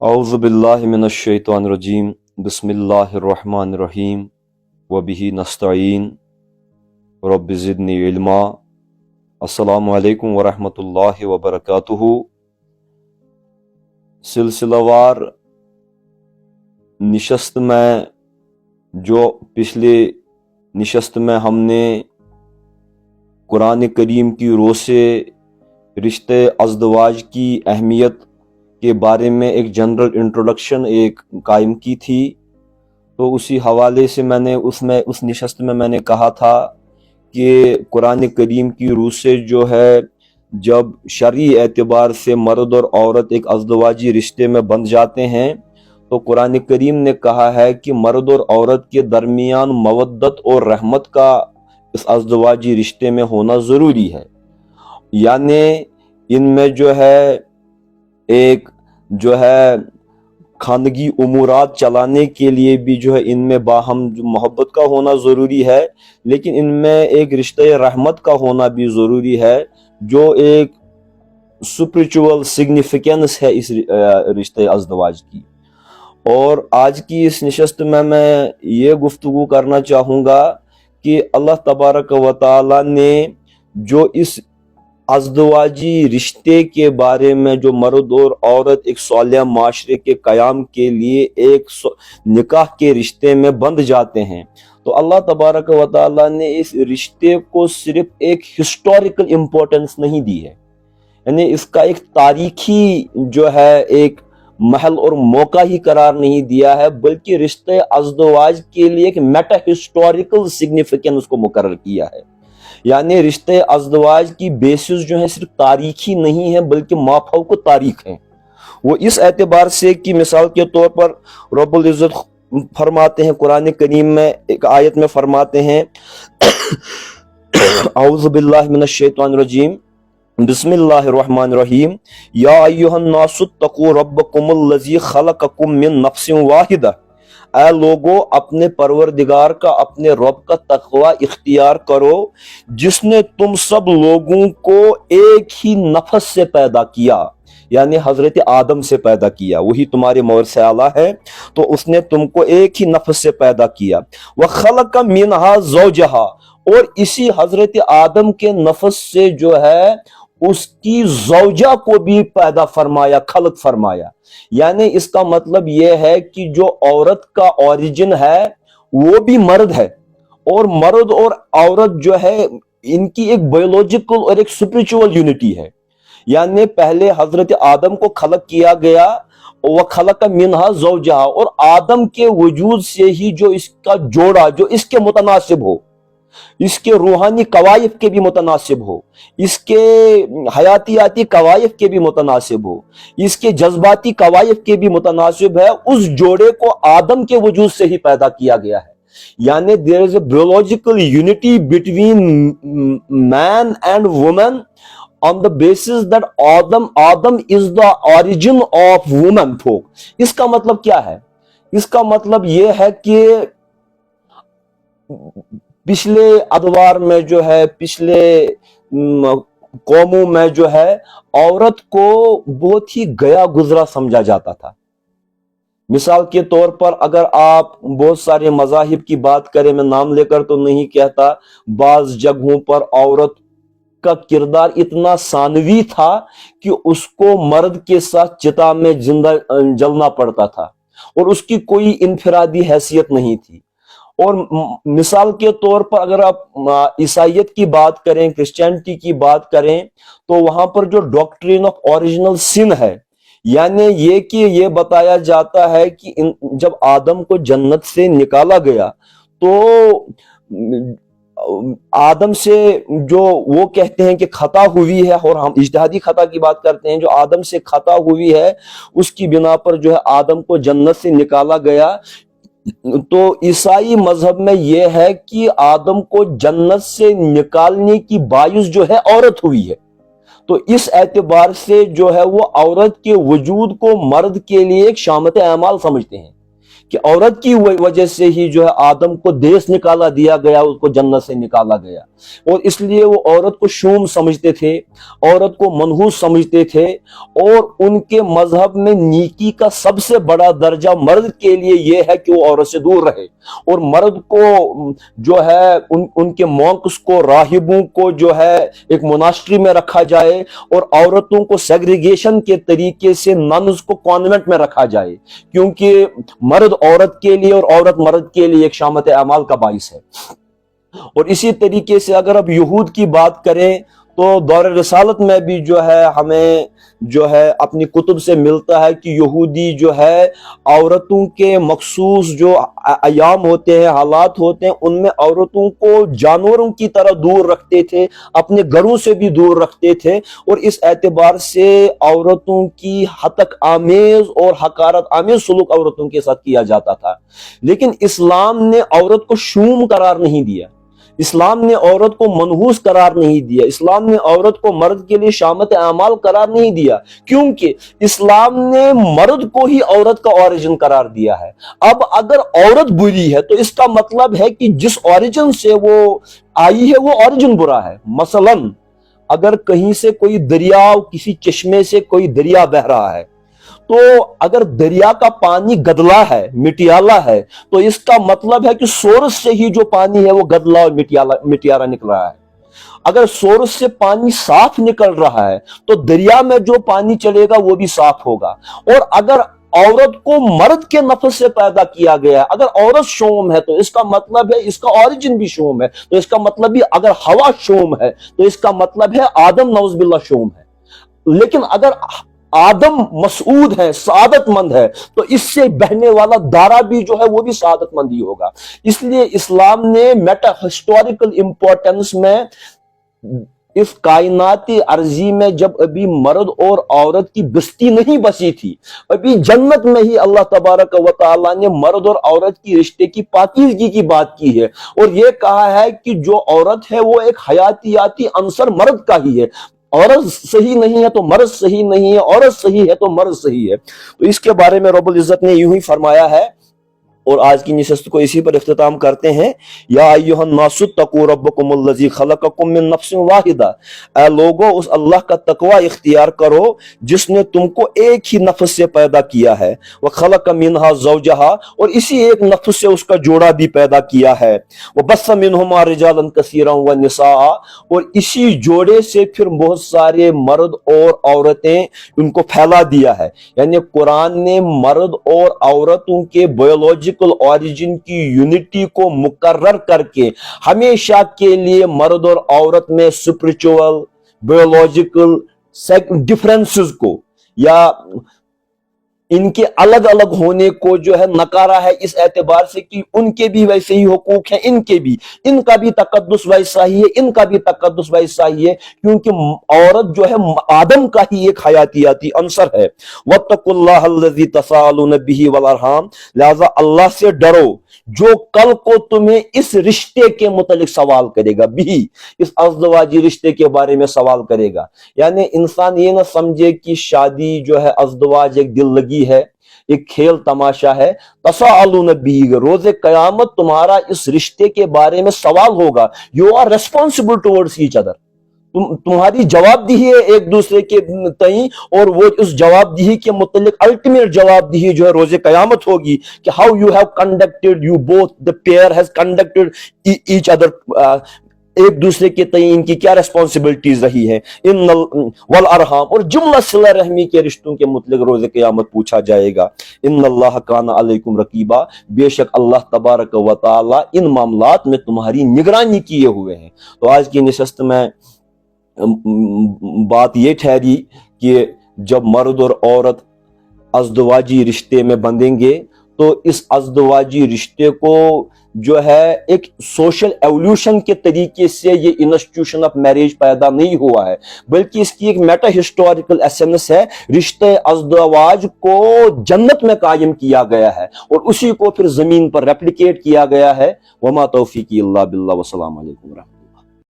اعوذ باللہ من الشیطان الرجیم بسم اللہ الرحمن الرحیم وبہ نستعین رب زدنی علما۔ السلام علیکم ورحمۃ اللہ وبرکاتہ۔ سلسلہ وار نشست میں جو پچھلے نشست میں ہم نے قرآن کریم کی رو سے رشتے ازدواج کی اہمیت کے بارے میں ایک جنرل انٹروڈکشن قائم کی تھی، تو اسی حوالے سے میں نے اس نشست میں میں نے کہا تھا کہ قرآن کریم کی روح سے جو ہے جب شرعی اعتبار سے مرد اور عورت ایک ازدواجی رشتے میں بندھ جاتے ہیں تو قرآن کریم نے کہا ہے کہ مرد اور عورت کے درمیان مودت اور رحمت کا اس ازدواجی رشتے میں ہونا ضروری ہے، یعنی ان میں جو ہے ایک جو ہے خاندگی امورات چلانے کے لیے بھی جو ہے ان میں باہم محبت کا ہونا ضروری ہے، لیکن ان میں ایک رشتہ رحمت کا ہونا بھی ضروری ہے جو ایک سپریچول سگنیفیکینس ہے اس رشتہ ازدواج کی۔ اور آج کی اس نشست میں یہ گفتگو کرنا چاہوں گا کہ اللہ تبارک و تعالی نے جو اس ازدواجی رشتے کے بارے میں جو مرد اور عورت ایک صالح معاشرے کے قیام کے لیے ایک نکاح کے رشتے میں بندھ جاتے ہیں، تو اللہ تبارک و تعالی نے اس رشتے کو صرف ایک ہسٹوریکل امپورٹنس نہیں دی ہے، یعنی اس کا ایک تاریخی جو ہے ایک محل اور موقع ہی قرار نہیں دیا ہے، بلکہ رشتے ازدواج کے لیے ایک میٹا ہسٹوریکل سگنیفیکینس کو مقرر کیا ہے۔ یعنی رشتے ازدواج کی بیسز جو ہیں صرف تاریخی نہیں ہیں بلکہ مافوق تاریخ ہیں۔ وہ اس اعتبار سے کہ مثال کے طور پر رب العزت فرماتے ہیں قرآن کریم میں ایک آیت میں فرماتے ہیں اعوذ باللہ من الشیطان الرجیم بسم اللہ الرحمن الرحیم یا ایھا الناس اتقوا ربکم الذی خلقکم من نفس واحدہ، اے لوگو اپنے پروردگار کا اپنے رب کا تقوی اختیار کرو جس نے تم سب لوگوں کو ایک ہی نفس سے پیدا کیا، یعنی حضرت آدم سے پیدا کیا، وہی تمہارے مورد سے اعلیٰ ہے، تو اس نے تم کو ایک ہی نفس سے پیدا کیا۔ وَخَلَقَ مِنْهَا زَوْجَهَا، اور اسی حضرت آدم کے نفس سے جو ہے اس کی زوجہ کو بھی پیدا فرمایا، خلق فرمایا۔ یعنی اس کا مطلب یہ ہے کہ جو عورت کا اوریجن ہے وہ بھی مرد ہے، اور مرد اور عورت جو ہے ان کی ایک بایولوجیکل اور ایک سپریچول یونٹی ہے، یعنی پہلے حضرت آدم کو خلق کیا گیا وَخَلَقَ مِنْهَا زَوْجَهَا، اور آدم کے وجود سے ہی جو اس کا جوڑا جو اس کے متناسب ہو، اس کے روحانی قوائف کے بھی متناسب ہو، اس کے حیاتیاتی قوائف کے بھی متناسب ہو، اس کے جذباتی قوائف کے بھی متناسب ہے، اس جوڑے کو آدم کے وجود سے ہی پیدا کیا گیا ہے۔ یعنی there is a biological unity between man and woman on the basis that Adam is the origin of woman folk۔ اس کا مطلب کیا ہے؟ اس کا مطلب یہ ہے کہ پچھلے ادوار میں جو ہے پچھلے قوموں میں جو ہے عورت کو بہت ہی گیا گزرا سمجھا جاتا تھا۔ مثال کے طور پر اگر آپ بہت سارے مذاہب کی بات کریں، میں نام لے کر تو نہیں کہتا، بعض جگہوں پر عورت کا کردار اتنا ثانوی تھا کہ اس کو مرد کے ساتھ چتا میں زندہ جلنا پڑتا تھا، اور اس کی کوئی انفرادی حیثیت نہیں تھی۔ اور مثال کے طور پر اگر آپ عیسائیت کی بات کریں، کرسچینٹی کی بات کریں، تو وہاں پر جو ڈاکٹرین آف اوریجنل سن ہے، یعنی یہ کہ یہ بتایا جاتا ہے کہ جب آدم کو جنت سے نکالا گیا تو آدم سے جو وہ کہتے ہیں کہ خطا ہوئی ہے، اور ہم اجتہادی خطا کی بات کرتے ہیں، جو آدم سے خطا ہوئی ہے اس کی بنا پر جو ہے آدم کو جنت سے نکالا گیا۔ تو عیسائی مذہب میں یہ ہے کہ آدم کو جنت سے نکالنے کی باعث جو ہے عورت ہوئی ہے، تو اس اعتبار سے جو ہے وہ عورت کے وجود کو مرد کے لیے ایک شامت اعمال سمجھتے ہیں کہ عورت کی وجہ سے ہی جو ہے آدم کو دیس نکالا دیا گیا، اس کو جنت سے نکالا گیا، اور اس لیے وہ عورت کو شوم سمجھتے تھے، عورت کو منحوس سمجھتے تھے، اور ان کے مذہب میں نیکی کا سب سے بڑا درجہ مرد کے لیے یہ ہے کہ وہ عورت سے دور رہے، اور مرد کو جو ہے ان کے مونکس کو، راہبوں کو جو ہے ایک موناسٹری میں رکھا جائے، اور عورتوں کو سیگریگیشن کے طریقے سے ننز کو کانوینٹ میں رکھا جائے، کیونکہ مرد عورت کے لیے اور عورت مرد کے لیے ایک شامت اعمال کا باعث ہے۔ اور اسی طریقے سے اگر اب یہود کی بات کریں تو دور رسالت میں بھی جو ہے ہمیں جو ہے اپنی کتب سے ملتا ہے کہ یہودی جو ہے عورتوں کے مخصوص جو ایام ہوتے ہیں، حالات ہوتے ہیں، ان میں عورتوں کو جانوروں کی طرح دور رکھتے تھے، اپنے گھروں سے بھی دور رکھتے تھے، اور اس اعتبار سے عورتوں کی ہتک آمیز اور حقارت آمیز سلوک عورتوں کے ساتھ کیا جاتا تھا۔ لیکن اسلام نے عورت کو شوم قرار نہیں دیا، اسلام نے عورت کو منحوس قرار نہیں دیا، اسلام نے عورت کو مرد کے لیے شامت اعمال قرار نہیں دیا، کیونکہ اسلام نے مرد کو ہی عورت کا اوریجن قرار دیا ہے۔ اب اگر عورت بری ہے تو اس کا مطلب ہے کہ جس اوریجن سے وہ آئی ہے وہ اوریجن برا ہے۔ مثلا اگر کہیں سے کوئی دریا، کسی چشمے سے کوئی دریا بہہ رہا ہے، تو اگر دریا کا پانی گدلا ہے، مٹیالہ ہے، تو اس کا مطلب ہے کہ سورس سے ہی جو پانی ہے وہ گدلا اور مٹیارا نکل رہا ہے۔ اگر سورس سے پانی صاف نکل رہا ہے تو دریا میں جو پانی چلے گا وہ بھی صاف ہوگا۔ اور اگر عورت کو مرد کے نفس سے پیدا کیا گیا ہے، اگر عورت شوم ہے تو اس کا مطلب ہے اس کا اوریجن بھی شوم ہے، تو اس کا مطلب بھی اگر ہوا شوم ہے تو اس کا مطلب ہے آدم نعوذ باللہ شوم ہے۔ لیکن اگر آدم مسعود ہے، سعادت مند ہے، تو اس سے بہنے والا دارا بھی جو ہے وہ بھی سعادت مند ہی ہوگا۔ اس لیے اسلام نے میٹا ہسٹوریکل امپورٹنس میں اس کائناتی عرضی میں جب ابھی مرد اور عورت کی بستی نہیں بسی تھی، ابھی جنت میں ہی اللہ تبارک و تعالیٰ نے مرد اور عورت کی رشتے کی پاکیزگی کی بات کی ہے، اور یہ کہا ہے کہ جو عورت ہے وہ ایک حیاتیاتی عنصر مرد کا ہی ہے۔ عورت صحیح نہیں ہے تو مرد صحیح نہیں ہے، عورت صحیح ہے تو مرد صحیح ہے۔ تو اس کے بارے میں رب العزت نے یوں ہی فرمایا ہے، اور آج کی نشست کو اسی پر اختتام کرتے ہیں۔ یا ایھا الناس اتقوا ربکم الذی خلقکم من نفس واحدہ، اے لوگو اس اللہ کا تقوی اختیار کرو جس نے تم کو ایک ہی نفس سے پیدا کیا ہے، وخلق منھا زوجھا، اور اسی ایک نفس سے اس کا جوڑا بھی پیدا کیا ہے، وبث منھما رجالا کثیرا ونساء، اور اسی جوڑے سے پھر بہت سارے مرد اور عورتیں ان کو پھیلا دیا ہے۔ یعنی قرآن نے مرد اور عورتوں کے بایولوجی اوریجن کی یونٹی کو مقرر کر کے ہمیشہ کے لیے مرد اور عورت میں اسپرچول بایولوجیکل ڈفرینسز کو یا ان کے الگ الگ ہونے کو جو ہے نکارا ہے، اس اعتبار سے کہ ان کے بھی ویسے ہی حقوق ہیں، ان کا بھی تقدس ویسا ہی ہے، ان کا بھی تقدس ویسا ہی ہے، کیونکہ عورت جو ہے آدم کا ہی ایک حیاتیاتی عنصر ہے۔ واتقوا اللہ الذی تساءلون بہ والارحام، لہذا اللہ سے ڈرو جو کل کو تمہیں اس رشتے کے متعلق سوال کرے گا، بھی اس ازدواجی رشتے کے بارے میں سوال کرے گا۔ یعنی انسان یہ نہ سمجھے کہ شادی جو ہے ازدواج ایک دل لگی ہے، ایک کھیل تماشا ہے۔ تساءلون بہ، روز قیامت تمہارا اس رشتے کے بارے میں سوال ہوگا۔ You are responsible towards each other, تمہاری جواب دہی ہے ایک دوسرے کے تئیں، اور وہ اس جواب دہی کے متعلق الٹیمیٹ جواب دہی جو ہے روز قیامت ہوگی کہ how you have conducted, you both the pair has conducted each other, ایک دوسرے کے تئیں ان کی کیا ریسپانسبلٹیز رہی ہیں۔ ان والارحام، اور جملہ صلہ رحمی کے رشتوں کے متعلق روز قیامت پوچھا جائے گا۔ ان اللہ کان علیکم رقیبا، بے شک اللہ تبارک و تعالی ان معاملات میں تمہاری نگرانی کیے ہوئے ہیں۔ تو آج کی نشست میں بات یہ ٹھہری کہ جب مرد اور عورت ازدواجی رشتے میں بندھیں گے تو اس ازدواجی رشتے کو جو ہے ایک سوشل ایولیوشن کے طریقے سے یہ انسٹیٹیوشن آف میرج پیدا نہیں ہوا ہے، بلکہ اس کی ایک میٹا ہسٹوریکل ایسنس ہے۔ رشتے ازدواج کو جنت میں قائم کیا گیا ہے اور اسی کو پھر زمین پر ریپلیکیٹ کیا گیا ہے۔ وما توفیقی اللہ باللہ، والسلام علیکم ورحمۃ اللہ۔